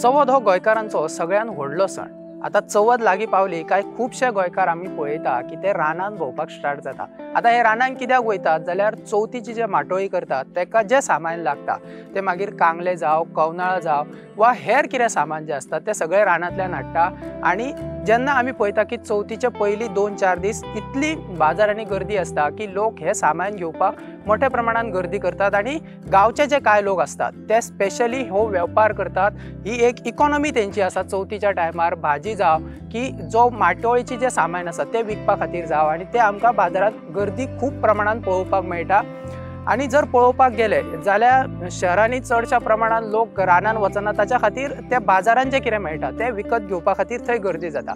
चवथ हो गोंयकारांचो सगळ्यात व्हडलो सण। आता चवथ लागी पावली काय खूबशे गोंयकार आमी पळयता की ते रानान भोंवपाक स्टार्ट जाता। आता हे रानान कित्याक वयतात जाल्यार चवथीची जे माटोळी करतात तेका जे सामान लागता ते मागीर कांगले जावं, कवनाळ जावं वा हेर कितें सामान जे असता ते सगळे रानांतल्यान हाडटा। आणि जेन्ना आमी पळयता की चवथीचे पयली 2-4 दीस इतली बाजारांनी गर्दी असता की लोक हे सामान घेवपाक मोठ्या प्रमाणात गर्दी करतात। आणि गांवचे जे काय लोक असतात ते स्पेशली हो वेपार करतात। ही एक इकॉनॉमी तेंची आसा चवथीच्या टायमार, भाजी जाव की जो माटोळीचे जे सामान आसा ते विकपा खातीर जाव आणि ते आमकां बाजारात गर्दी खूब प्रमाणात पळोवपाक मेळटा। आणि जर पळोवपाक गेले जाल्यार शहरांनी चडशा प्रमाणात लोक रानान वचना, ताच्या खातीर ते बाजारान जे कितें मेळटा ते विकत घेवपा खातीर थंय गर्दी जाता।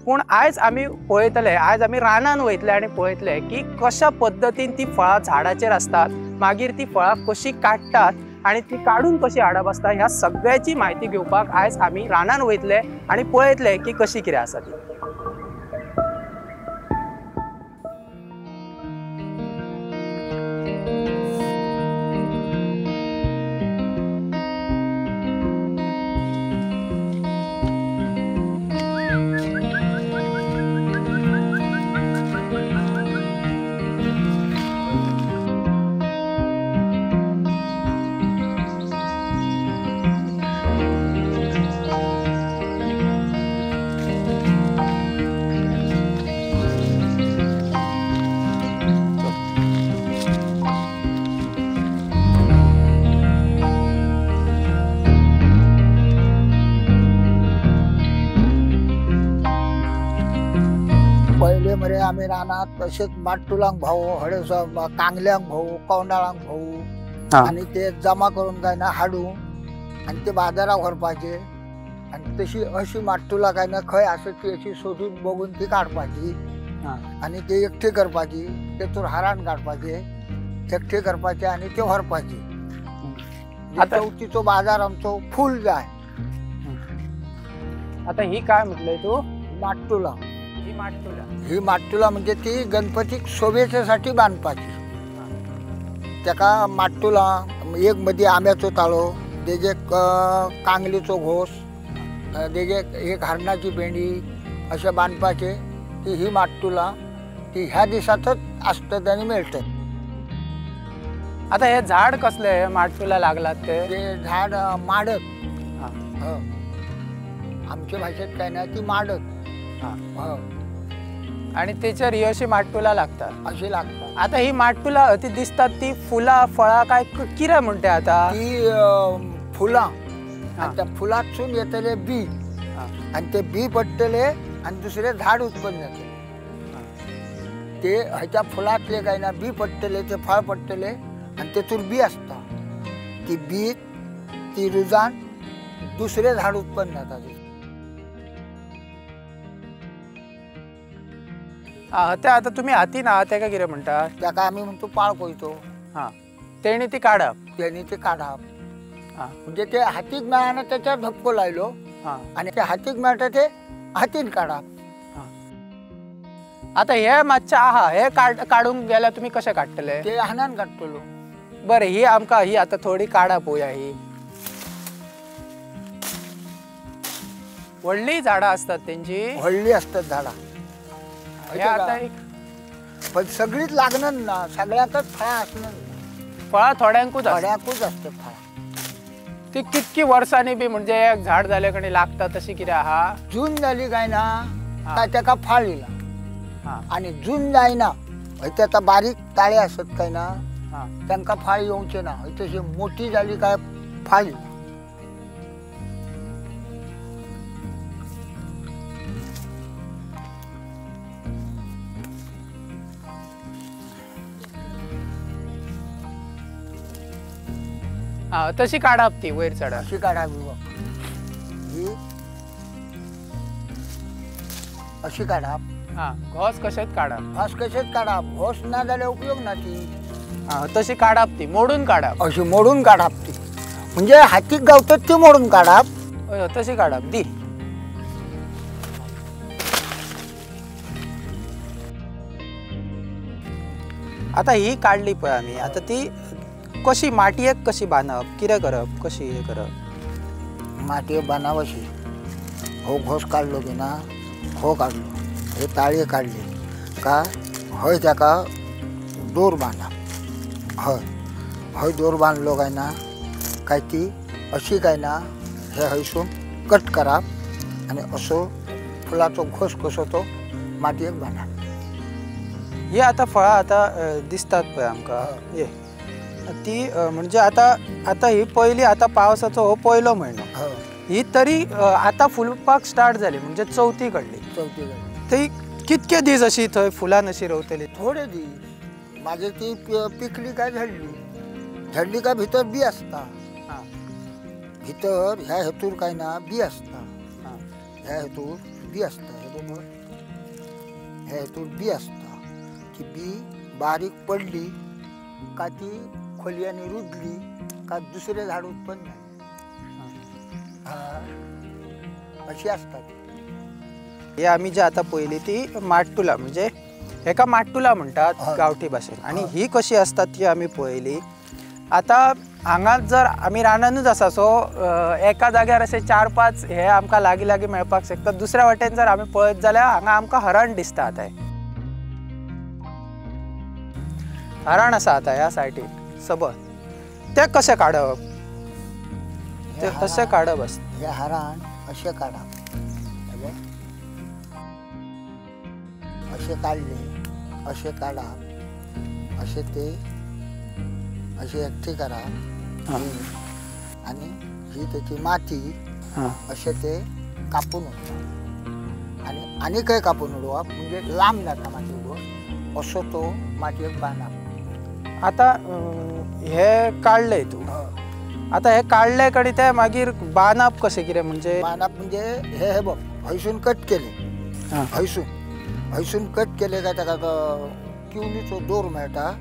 पूण आयज आमी पळयतले, आयज आमी रानान वयतले आणि पळयतले की कशा पद्दतीन ती फळां झाडाचेर असतात, मागीर ती फळां कशी काडटात आणि ती काडून कशी हाडप आसता, ह्या सगळ्याची म्हायती घेवपाक आयज आमी रानान वयतले आणि पळयतले की कशी कितें आसा ती। पहिले मरे आम्ही रानात तसेच माटुलांक भाऊ, हळस कांगल्यांक भाऊ, कवनाळांक भाऊ आणि ते जमा करून काय ना हाडू आणि ते बाजारात व्हरपाचे। आणि तशी अशी माटुला काय ना खंय आसा ती अशी सोदून बघून ती काडपाची आणि ते एकठी करपाची, तेतून हारान काडपाचे, एकठी करपाचे आणि ते व्हरपाचे। आता चवथीचो बाजार आमचो फुल जाय। आता ही काय म्हटलंय तू? माटुला। माटुला ही माटुला म्हणजे ती गणपतीक शोभेच्यासाठी बांधपाची। त्याका माटुला एक मध्ये आंब्याचो ताळो, तेजे कांगलीचो घोस, तेजे एक हरणाची पेंडी असे बांधपाचे। ती ही माटुला ती ह्या दिसातच असतात आणि मिळतात। आता हे झाड कसले माटुला लागलात ते झाड माडत, आमच्या भाषेत काय नाही ती माडत आणि त्याच्यावर ही अशी माटुला लागतात, अशी लागतात। आता ही माटुला ती दिसतात ती फुला फळा काय किरे म्हणते? आता ती फुला, त्या फुलातून येतले बी आणि ते बी पडतले आणि दुसरे झाड उत्पन्न जाते। ते ह्याच्या फुलातले काय ना बी पडतले, ते फळ पडतले आणि तेथून बी असता, ती बी ती रुजान दुसरे झाड उत्पन्न जातात। ते आता तुम्ही हातीन आहात त्याका कितें म्हणतात? त्याका आम्ही म्हणतो पाळ कोयतो। तेणी ती काढप, त्यांनी ते काढप, म्हणजे ते हातीक मेळाना त्याच्यावर धपको लायलो आणि ते हातीक मेळटा ते हातीन काढप। आता हे मातशें आहा, हे काढूंक गेल्यार तुम्ही कशें काडटले? ते हानान काडटलो। बरें, ही आमकां ही आता थोडी काडा पळोवया। ही व्हडली झाडां असतात तेंची, व्हडली असतात झाडां। पण सगळीच लागणार ना, सगळ्यातच फळा असणार। फळा थोड्यांकूच असतात फळा। ती कितकी वर्सांनी बी म्हणजे एक झाड जाले कणी लागता तशी कितें आहा? जून जाली काय ना काय त्याका फाळ येला आणि जून जायना ते आता बारीक ताळे असत काय ना त्यांका फाळ येऊचे ना, तशी मोठी झाली काय फाळ येईल। तशी काढप ती वयर चढा, अशी काढावी ही अशी काढप। घोस कशेच काढप, घोस कशेच काढप, घोस ना जाल्यार उपयोग ना ती। तशी काढप ती मोडून काढप, अशी मोडून काढप ती, म्हणजे हातीक गावतात ती मोडून काढप, तशी काढप दी। आता ही काढली पळय आमी, आता ती कशी माटयेक कशी बांधप, कितें करप, कशी हे करप? माती बनावशी हो घोस काढलो की ना हो काढलो हे ताळे काढले का हय त्याका दोर बांधा हय हय दोर बांधलो काय ना काय ती अशी काय ना हे हयसून कट करा आणि असो फुलाचो घोस कसो तो मातयेक बांधा. हे आता फळां आता दिसतात पळय आमकां हे ती म्हणजे आता ही पहिली आता पावसाचो हो पहिलो म्हयनो ही तरी आता फुलपाक स्टार्ट जाली म्हणजे चवथी कडली ती कितके दीस अशी थंय फुलां अशी रवतली. थोडे दीस मागे ती पिकली काय झडली काय भितर बी असता भितर ह्या हेतूर काय ना बी असता ह्या हेतूर बी असता ह्या हेतूर बी असता ती बी बारीक पडली का ती खोलयाने रुजली का दुसरे झाड उत्पन्न अशी असतात. हे आम्ही जे आता पहिली ती माट्टुला म्हणजे हेका माट्टुला म्हणतात गावठी भाषेत आणि ही कशी असतात ती आम्ही पळयली. आता हांगा जर आम्ही रानानूच आसा सो एका जाग्यार असे 4-5 हे आमकां लागीं लागीं मेळपाक शकतात. दुसऱ्या वाटेन जर आम्ही पळयत जाल्यार हांगा आमकां हरण दिसता. आता हरण आसा आता ह्या सायडीक सबळ ते कशें काडप ते कशें काडप आसता. हे हरण अशें काडप असे काढले असे काढा असे ते असे एकठी करा आणि ही त्याची माती असे ते कापून उडवा आणि काय कापून उडवा म्हणजे लांब जाता माती उडवा असो तो मातयेक बांधा. आता हे काढले तू आता हे काढले कडे ते मागीर बांदप कशें कितें म्हणजे बांदप म्हणजे हे बघ हयसून कट केले हयसून कट केले काय त्याका किवलीचो दोर मेळटा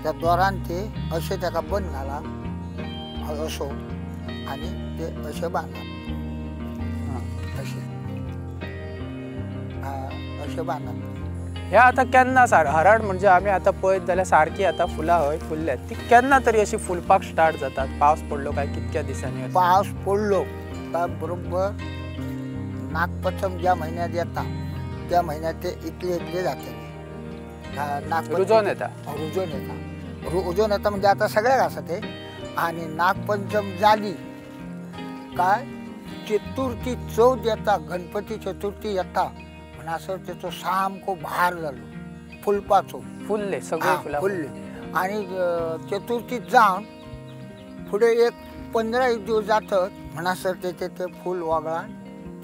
त्या दोरान ते असे त्याका बंद घाला असो आणि ते असे बांधा असे बांधा. हे आता केन्ना हरण म्हणजे आम्ही आता पळयत जाल्यार सारखी आता फुलां हय फुलल्यात ती केन्ना तरी अशी फुलपाक स्टार्ट जातात. पावस पडलो काय कितक्या दिसांनी पावस पडलो काय बरोबर नागपंचम ज्या महिन्यात येता त्या महिन्यात ते इतले जाते रुजोन येता म्हणजे आता सगळ्याक आसा ते. आणि नागपंचम जाली काय चतुर्थी चौथ येता गणपती चतुर्थी येता म्हणसर त्याचो सामको भार जालो फुलपाचो फुलले सगळे फुलले आणि चतुर्थी जावन फुडें एक 15 दिवस जातात म्हणसर त्याचे ते फूल वगळान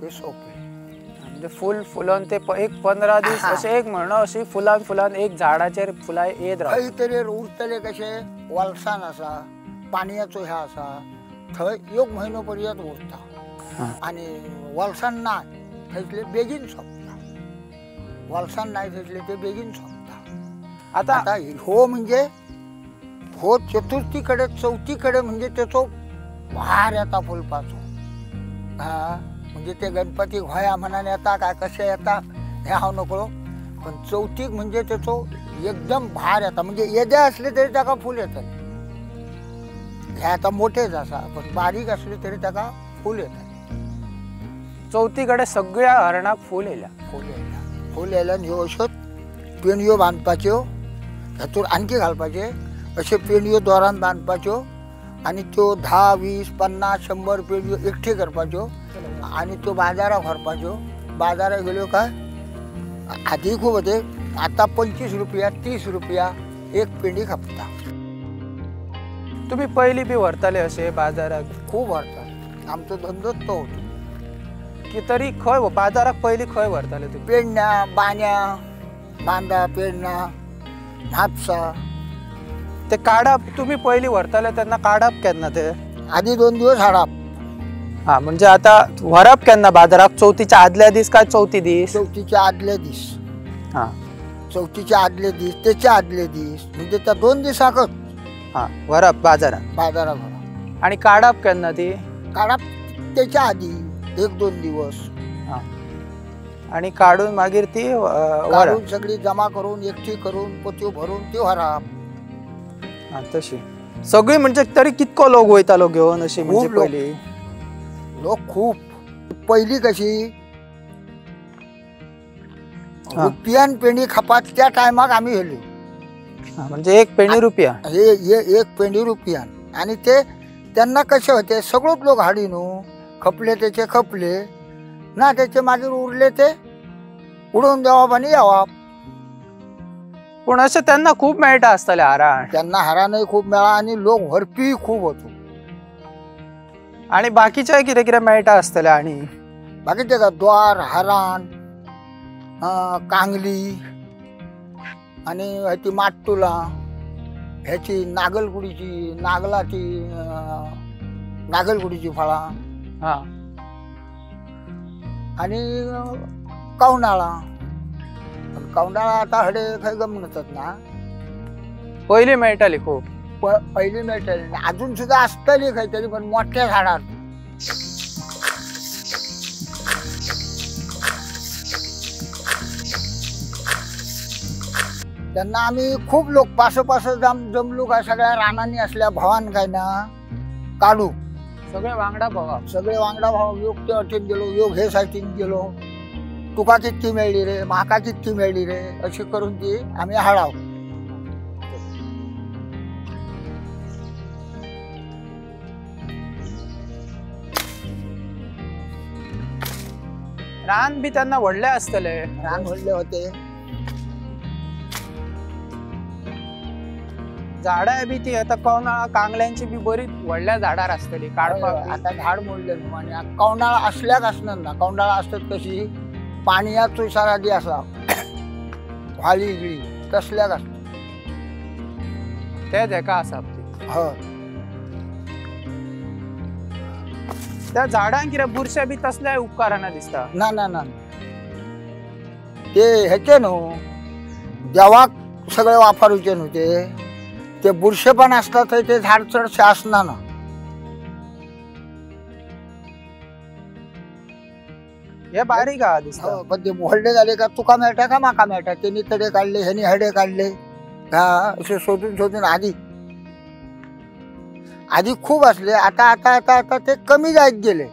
ते सोंपले. म्हणजे फुल फुलोन ते एक 15 दीस असे एक म्हण अशी फुलान एक झाडाचेर फुलां येत रावता. खंय तरी उरतले कशे वलसान आसा पाणयाचो ह्या आसा थंय 1 म्हयनो पर्यंत उरता आणि वलसान ना थंयसले बेगीन सोंपता वलसान नाही थंयसले ते बेगीन सोंपता. आता हो म्हणजे हो चतुर्थी कडे चौथी कडे म्हणजे त्याचो भार येता फुलपाचो म्हणजे ते गणपती होया म्हणान येता काय कशें येता हे हांव नकळो पण चौथीक म्हणजे त्याचो एकदम भार येता म्हणजे येदे असले तरी ताका फूल येता. हे आता मोठेच आसा पण बारीक असले तरी ताका फूल येता. चौथी कडे सगळ्या हरणाक फूल येयल्या ह्यो अश्यो पेणयो बांदपाच्यो हातूर आणखी घालपाचे अशे पेणयो दोरान बांदपाच्यो आणि त्यो 10, 20, 50, 100 पेणयो एकठी करपाच्यो आणि तो बाजारात व्हरपाच्यो. बाजारात गेल्यो काय आधी खूप होते आता 25 रुपया 30 रुपया एक पेंडी खपता. तुम्ही पहिली बी व्हरताले असे बाजारात खूप व्हरतात आमचो धंदोच तो होतो. की तरी खंय बाजारात पहिली खंय व्हरताले तुम्ही पेडण्या बांद्या बांदा पेडण्या म्हापसा ते काडप तुम्ही पहिली व्हरताले तेन्ना काडप केन्ना ते आधी 2 दिवस हाडप. म्हणजे आता व्हरप केन्ना बाजारात चौथीच्या आदल्या दीस काय चौथी दीस चौथीच्या आदले दीस चौथीच्या आदले दीस त्याच्या आदले दीस म्हणजे त्या 2 दिसाकच व्हरप बाजारात व्हरप आणि काडप केन्ना ती काडप त्याच्या आधी 1-2 दिवस आणि काढून मागीर ती काढून सगळी जमा करून एकठी करून पोत्यो भरून ती व्हरप. तशी सगळी म्हणजे तरी कितको लोक वयतालो घेवन अशी म्हणजे पहिली लोक खूप. पहिली कशी हा. रुपयान पेंडी खपात त्या टायमाक आम्ही हेलो. म्हणजे एक पेंडी रुपया. हे एक पेंडी रुपयान. आणि ते त्यांना कसे होते सगळेच लोक हाडी न्हू. खपले त्याचे खपले ना, त्याचे मागीर उरले ते उडवून देवाप आणि यावाप. पण असे त्यांना खूप मेळटा आसतले हारान. त्यांना हारानही खूप मिळा आणि लोक व्हरपी खूप होतो. आणि बाकीचे कितें कितें मेळटा आसतले. आणि बाकी ते का द्वार हारान कांगली आणि ती माट्टुला ह्याची नागलकुडीची नागलाची नागलकुडीची फळां हा आणि कवनाळा. कवनाळा आता हडे खंय गमनतात ना. पयली मेळटाली खूप. पहिली मेळटली अजून सुद्धा असतली खंय तरी, पण मोठ्या झाडार. त्यांना आम्ही खूप लोक पास जमलो काय सगळ्या रानांनी असल्या भावान काय ना काढू. सगळे वांगडा बघा. सगळे वांगडा भाव योग ते अटीन गेलो, योग हे सायटीन गेलो. तुका कितकी मेळली रे, म्हाका कितकी मेळली रे, अशी करून ती आम्ही हाडाव. रान बी त्यांना व्हडले आसतले. रान व्हडले होते. झाडां बी ती आता कवनाळा कांगल्यांची बी बरी व्हडल्या झाडार आसतली काडपाक. आता झाड मोडले न्हू. आणि कवनाळा असल्याक असणार ना. कवनाळा असतात कशी पाणयाचो इशारा जी असा व्हाळी गिळी तसल्याक असतात. ते देका आसा ती. हो. त्या झाडांक कितें बुरशे बी तसल्या उपकारांना दिसता. ना ना ना ते ह्याचे न्हू देवाक सगळे वापरूचे न्हू. ते बुरशे पण असतात थंय ते झाड चडशे असना ना. हे बारीक आहा दिसता. हो, पण ते व्हडले झाले का तुका मेळटा का म्हाका मेळटा. त्यांनी तडे काढले ह्यानी हडे काढले. हा असे शोधून शोधून आधी खूप असले. आता आता आता आता ते कमी जायत गेले.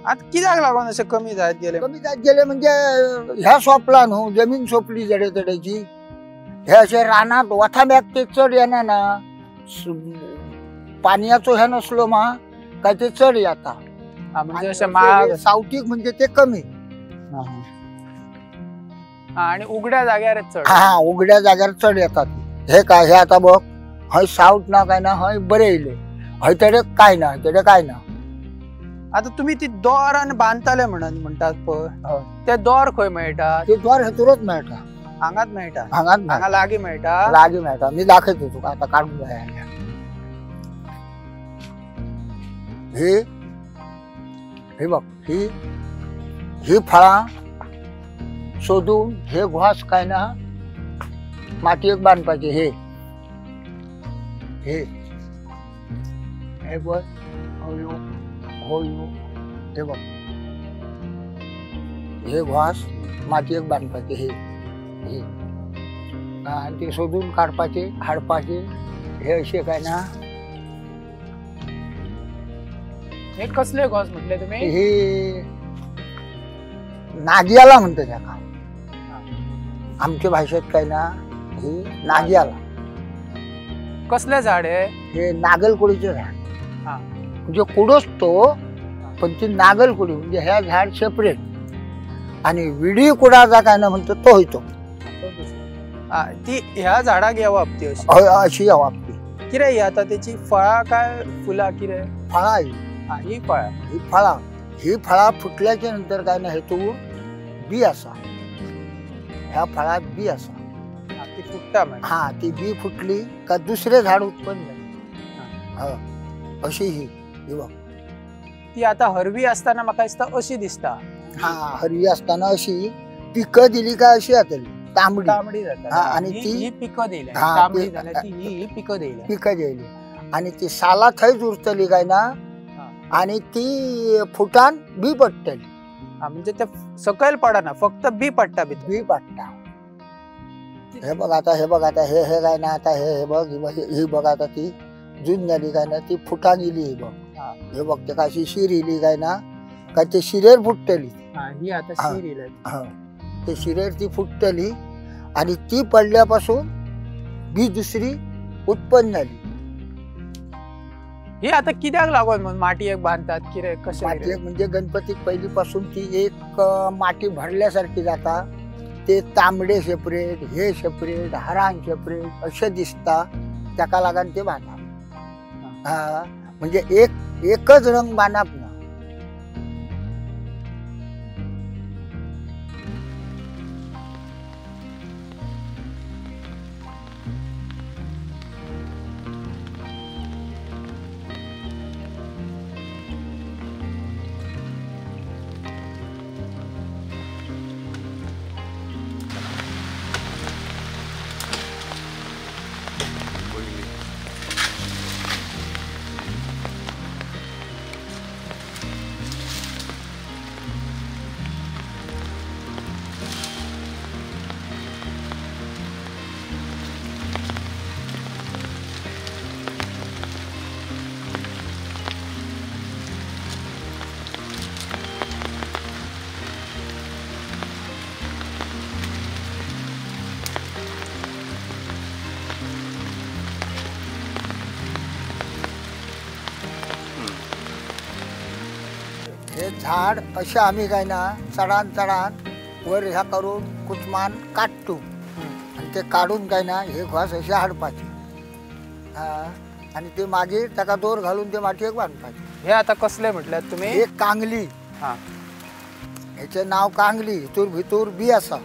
आता कित्याक लागून असे कमी जायत गेले. कमी जायत गेले म्हणजे ह्या सोपला न्हू. जमीन सोपली जडे तडेची. हे असे रानात वथाब्याक ते चढ येना ना. पाण्याचो ह्या नसलो मा काय ते चढ येता. म्हणजे असे महाग सावटीक म्हणजे ते कमी. आणि उघड्या जाग्यार चढ. हा उघड्या जाग्यार चढ येतात. हे काय हे आता बघ हय सावट ना काय ना हय बरे येयले. हय तडे काय ना तडे काय ना. आता तुम्ही ती दोरान बांधताले म्हणतात पळय ते दोर खंय मेळटा. ते द्वार हेतूरच मेळटा. हांगात मेळटा. हांगा लागी मेळटा. लागी मेळटा. मी दाखयतो तुका आता काढून जाय. हे बघ ही फळां शोधून हे घास काय ना मातयेक बांधपाचे. हे बघ होयो होयो. हे बघ हे घास मातयेक बांधपाचे. हे आणि ते शोधून काढपाचे हाडपाचे. हे असे काय ना हे कसले घोस म्हटले तुम्ही. हे नागियाला म्हणतो त्याला आमच्या भाषेत काय ना. हे नागियाला. कसले झाड आहे. हे नागलकुडीचे झाड. म्हणजे कुडोच तो पण ती नागलकुडी म्हणजे ह्या झाड सेपरेट. आणि विडी कुडाचा काय ना म्हणतो तो होतो. ती ह्या झाडाक येवप ती अशी वापरली. किरे आता त्याची फळा काय फुला किरे. फळा ही फळा ही फळा फुटल्याच्या नंतर काय ना हे तू बी असा. ह्या फळात बी असा. ती फुटता. हा ती बी फुटली का दुसरे झाड उत्पन्न झाले. अशी ही बघ. ती आता हरवी असताना म्हाका दिसता अशी दिसता. हा हरवी असताना अशी पिकं दिली का अशी जातली तांबडी जाता. आणि ती पिकं दिली. तांबडी झाली ती ही पिकं दिली. आणि ती साला थंयच उरतली काय ना. आणि ती फुटान बी पडटली. म्हणजे ते सकयल पडना फक्त बी पडटा. बी पडटा. हे बघ आता हे काय ना आता हे बघ ही बघ आता ती जून झाली काय ना ती फुटान गेली. बघ हे बघ ते काशी शिर इली काय ना काय ते शिरेर फुटतली ही आता हा. शीर इलय. ते शिरेर ती फुटतली आणि ती पडल्यापासून बी दुसरी उत्पन्न झाली. ही आता कित्याक लागून म्हणून माती एक बांधतात किरे कशे माती म्हणजे गणपतीक पहिलीपासून ती एक माती भरल्यासारखी जाता. ते तांबडे सेपरेट, हे सेपरेट, हरांग सेपरेट असे दिसता. त्याका लागून ते बांधतात. हा म्हणजे एकच रंग बांधप ना. हे झाड असे आम्ही काय ना चढान वर ह्या करून कुचमान काढतो. आणि ते काढून काय ना हे घास असे हाडपाचे. आणि ते मागे त्याका दोर घालून ते माती एक बांधपाचे. हे आता कसले म्हटल्यात तुम्ही? हे कांगली. ह्याचे नाव कांगली. हितूर भितूर बी असा.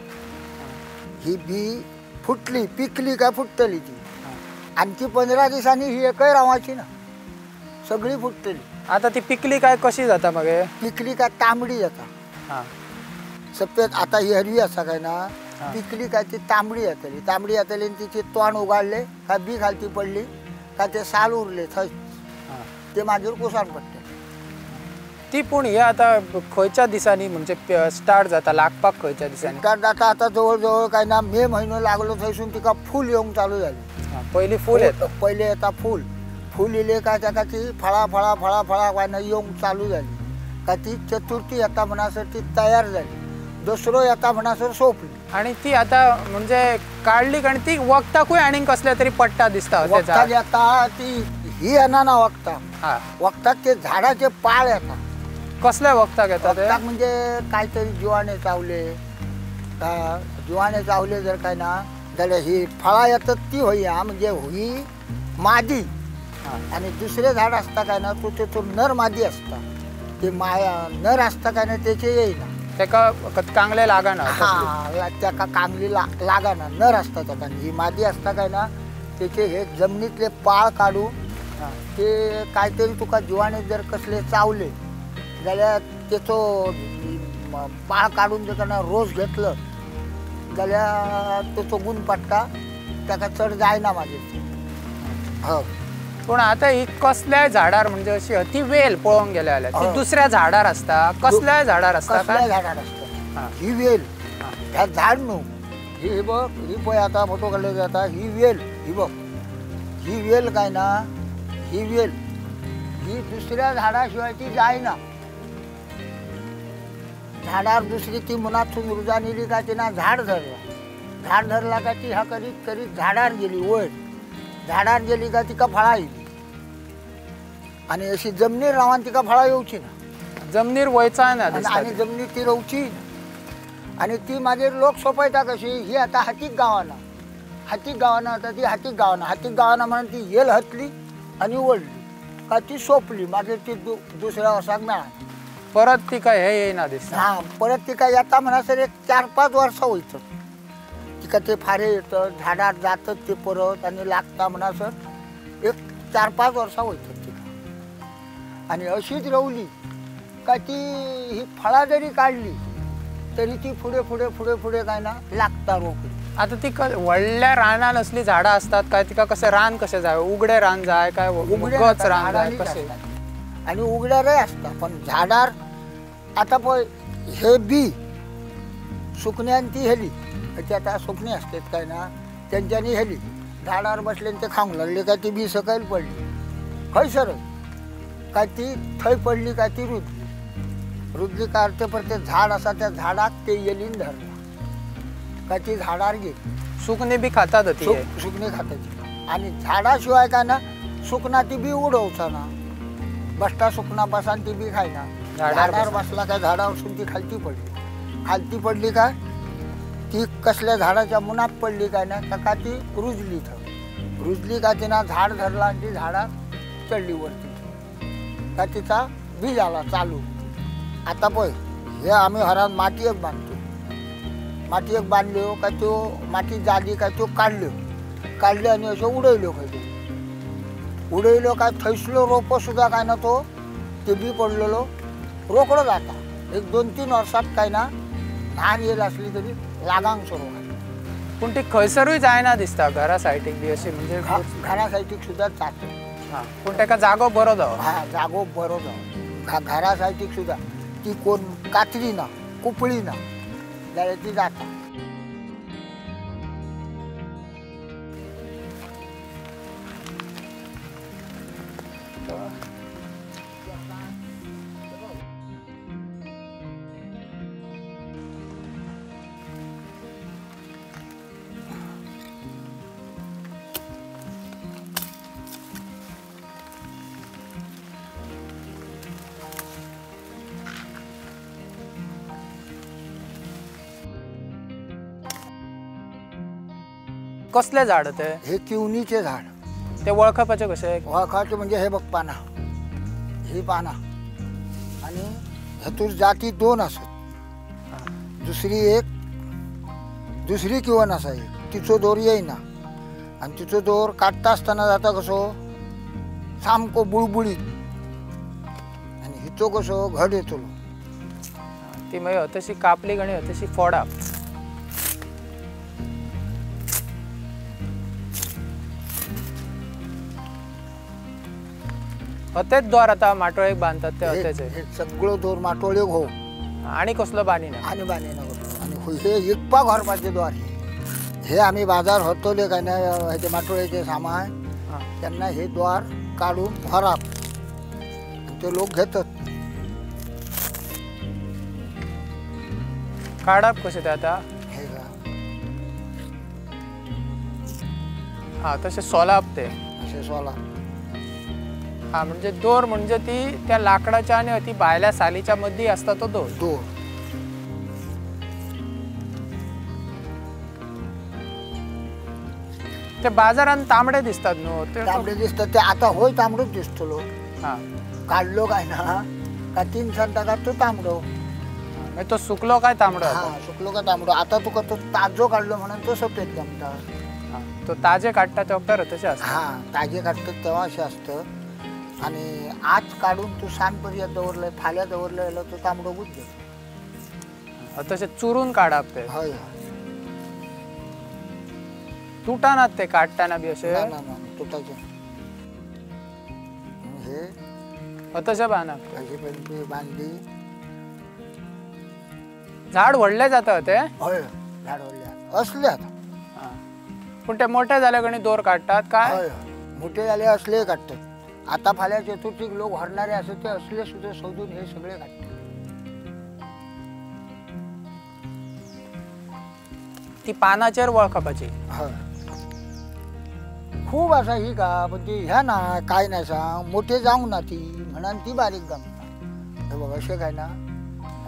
ही बी फुटली पिकली काय फुटतली ती. आणि ती 15 दिवसांनी ही एकही रावाची ना सगळी फुटतली. आता ती पिकली काय कशी जाता मग? पिकली काय तांबडी जाता. सफेद आता ही हरवी असा काय ना. पिकली काय ती तांबडी येतली. तांबडी येतली आणि तिचे तोंड उगाडले काय बी खालती पडली काय ते साल उरले थंय ते मागीर कुसाण पडते. ती पूण हे आता खंयच्या दिसांनी म्हणजे स्टार्ट जाता लागपाक? खंयच्या दिसांनी स्टार्ट जाता? आता जवळ काय ना मे महिनो लागलो थंयसून तिका फूल येवंक चालू झाली. पहिली फूल येता. पहिले येता फूल इले काय त्याका ती फळा काय ना येवंक चालू झाली. का ती चतुर्थी येता म्हणसर ती तयार झाली. दुसरो येता म्हणसर सोंपली. आणि ती आता म्हणजे काढली आणि ती वखताकूय आणि कसल्या तरी पट्टा दिसता. वखताक येता ती ही येना ना वखता. वखताक ते झाडाचे पाळ येता. कसल्या वखताक येता ते? वखताक म्हणजे काहीतरी जिवाणे चावले जर काय ना जाल्यार ही फळा येतात ती होईया म्हणजे होई मादी. आणि दुसरे झाड असता काय ना तो तेतून नर मादी असता. ते नर असता काय ना त्याचे येईना. त्याका कांगले लागाना. हा त्याका कांगली लागाना. नर असता त्याका. ही मादी असता काय ना त्याचे हे जमिनीतले पाळ काढून ते काहीतरी तुका जिवाणे जर कसले चावले जाल्यार त्याचो पाळ काढून देताना रोज घेतलं जाल्यार त्याचो गुण पडटा. त्याका चढ जायना मागीर. हो पण आता ही कसल्याय झाडार म्हणजे अशी ती वेल पळोवंक गेले जाल्यार ती दुसऱ्या झाडार असता. कसल्याय झाडार असता? कसल्याय झाडार असता. ही वेल ह्या झाड न्हू. ही बघ ही पळय आता फोटो काढले जाता. ही वेल ही बघ ही वेल काय ना ही वेल ही दुसऱ्या झाडाशिवाय ती जायना. झाडार दुसरी ती मनातून रुजा नेली का तिना झाड धरला का ती ह्या करीत करीत झाडार गेली. वयर झाडार गेली का तिका फळा येली. आणि अशी जमनीर रावान तिका फळा येवची ना. जमनीर वयचा ना. आणि जमनीर ती रवची. आणि ती मागीर लोक सोपयता कशी. ही आता हातीक गावाना आता ती हातीक गावाना म्हणून ती येल हतली आणि ओढली का ती सोपली. मागीर ती दुसऱ्या वर्साक मेळाली. परत ती काय हे येईना दिसता. हा परत ती काय येता म्हणसर एक 4-5 वर्सां वयतात. तिका ते फारे येतात झाडार जातात ते परत आणि लागता म्हणसर एक 4-5 वर्सां वयतात तिका. आणि अशीच रवली का ती ही फळा जरी काढली तरी ती पुढे काय ना लागता रोखडी. आता ती व्हडल्या रानान असली झाडां असतात काय? तिका कसे रान कसे जाय? उगडे रान जाय काय गच रान जाय कसे? आणि उगड्यारय असता. पण झाडार आता पळय हे बी सुकण्यान ती हेली. ते आता सुकणी असतात काय ना त्यांच्यानी हेली झाडावर बसले ते खाऊंक लागले काय ती बी सकयल पडली खंयसर. काय ती थंय पडली काय ती रुजली काय ते पण ते झाड असा त्या झाडाक ते येलीन धरला काय ती झाडार गेली. सुकणी बी खातात ती सुकणी खाताची आणि झाडाशिवाय काय ना सुकना ती बी उडवचा ना बसता सुकना बसा ती बी खायना. झाडावर बसला काय झाडावर ती खालती पडली काय ती कसल्या झाडाच्या मुनात पडली काय ना का ती रुजली का तिना झाड धरला आणि ती झाडा चढली वरती का तिचा बीज आला चालू. आता पय हे आम्ही हरात माती एक बांधलो का तो माती जाली का तो काढले आणि असं उडवलो काय थैसलो रोप सुद्धा काय ना तो ते बी पडलेलो रोकडं जाता. एक 2-3 वर्षात काय ना धान येईल असली तरी लागांग सुरू आहे. पण ती खैसरूय जायना दिसता घरा सायटीक बी अशी म्हणजे घरा सायटीक सुद्धा जाते. पण त्याका जागो बरो जावं. हा जागो बरो जावं. घरा सायटीक सुद्धा ती कोण कातरी ना कुपळी ना जाल्यार ती जाता. कसले झाड ते? हे किवनीचे झाड. ते वळखपाचे कसे? वळखाचे म्हणजे हे बघ पाना, ही पाना आणि ह्यातून जाती 2 असत. दुसरी किवन असा एक तिचो दोर येईना आणि तिचो दोर काढता असताना जाता कसो सामको बुळबुळीत आणि हिचो कसो घड येतो. ती मागीर तशी कापली गणी तशी फोडा. अतेच दोर आता माटोळेक बांधतात ते अतेचे. हे सगळं दोर माटोळेक हो आणि कसलो बानी ना आणि बानी ना आणि हे इकपा घरपाचे दोर. हे आम्ही बाजार होतले काय ना हे माटोळेचे सामान त्यांना हे द्वार काढून भराप ते लोक घेतात. काढप कसे ते आता? हे का हा तसे सोलाप ते असे सोला. हा म्हणजे दोर म्हणजे ती त्या लाकडाच्या आणि ती भायल्या सालीच्या मध्ये असता तो दोर. ते बाजारात तांबडे दिसतात नो ते तांबडे दिसतात ते आता होय तांबडोच दिसतलो. हा काढलो काय ना का 3 टाका तो तांबडो. तो सुकलो काय तांबडो? हा सुकलो का तांबडो. आता तुका तो ताजो काढलो म्हणून तो सफेद जमतात. तो ताजे काढतात तेव्हा तसे असतात. हा ताजे काढतात तेव्हा असे असतं आणि आज काढून तू सांजपर्यंत दवरलंय फाल्या दवरलं तो तांबडो बुद्ध तसे चुरून काढप ते. होय तुटानात ते काढताना बी असे तुटायचे. हे तसे बांधप बांधली. झाड वडले जातं ते. होय झाड वडले असले आता. पण ते मोठे झाले गणी दोर काढतात काय? होय मोठे झाले असले काढतात. आता फाल्या चतुर्थीक लोक हरणारे असत ते असले सुद्धा शोधून हे सगळे काढतात. ती पानाचेर वळखपाची. होय खूप असा ही का पण ती ह्या ना काय नाही सांग मोठे जाऊ ना ती म्हणा ती बारीक जमता. हे बघ असे काय ना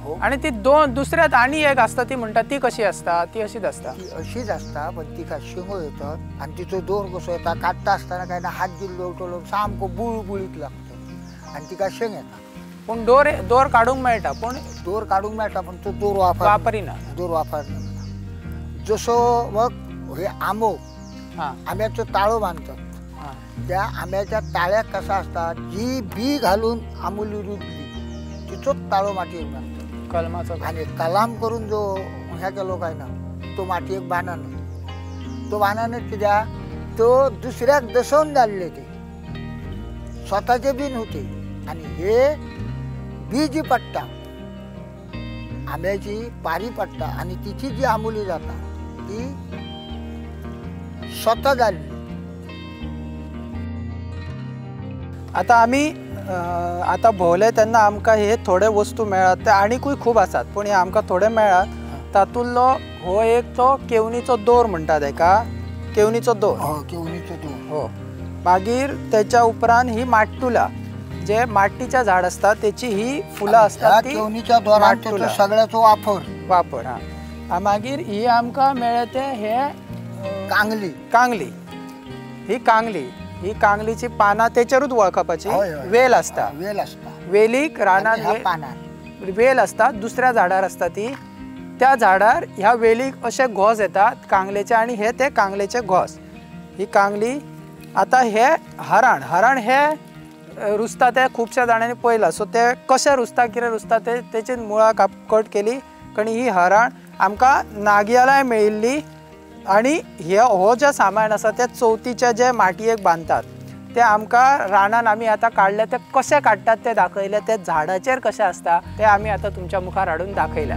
हो. आणि ती दुसऱ्यात आणि एक असता ती म्हणतात ती कशी असता? ती अशीच असता. ती अशीच असता पण ती का शिंगो येतात आणि तिचो दोर कसो येता काढता असताना काय ना हात दिलो उठवलो सामको बुळबुळीत लागतो आणि ती का शेंग येतात. पण दोर काढूंक मेळटा पण दोर काढूंक मेळटा पण तो दोर वापरिना. दोर वापरना. जसो मग हे आंबो आंब्याचो ताळो बांधतात त्या आंब्याच्या ताळ्यात कसा असतात जी बी घालून आंबोली रुजली तिचोच ताळो मातीयेक बांधतात. कलमाचा आणि कलाम करून जो ह्या केलो काय ना तो मातीयेक बांधन. तो बांधन कित्याक तो दुसऱ्याक दसवून जाल्ले ते स्वतःचे बी नव्हते. आणि हे बी जी पडटा आंब्याची पारी पडटा आणि तिची जी आंबोली जाता ती स्वतः झाली. आता आम्ही आता भोवले तेन्ना आमकां हे थोडे वस्तू मेळ्ळात ते आनीकूय खूब आसात पूण हे आमकां थोडे मेळ्ळात तातूंतलो हो एक तो केवणीचो दोर म्हणटात एका केवणीचो दोर हो मागीर त्याच्या उपरांत ही माट्टुला जे माट्टीच्या झाड असतात त्याची ही फुलं असतात ती केवणीच्या दोरांचो सगळ्याचो वापर हा मागीर ही आमकां मेळ्ळे ते हे कांगली ही कांगलीची पानां तेचेरूच वळखपाची वेल असता वेलीक रानांत वेल असता दुसऱ्या झाडार असता ती त्या झाडार ह्या वेलीक असे घोस येतात कांगलेचे आणि हे ते कांगलेचे घोस ही कांगली आता हे हरण हे रुजता ते खुबश्या जाणांनी पळयलां सो ते कशें रुजता कितें रुजता ते तेची मुळां कट केली कारण ही हरण आमकां नागियालाय मेळिल्ली आणि हो जे सामान आसा ते चवथीचे जे माटयेक बांदतात ते आमकां रानान आमी आतां काडले ते कशें काडटात ते दाखयले ते झाडाचेर कशें आसता ते आमी आतां तुमच्या मुखार हाडून दाखयल्या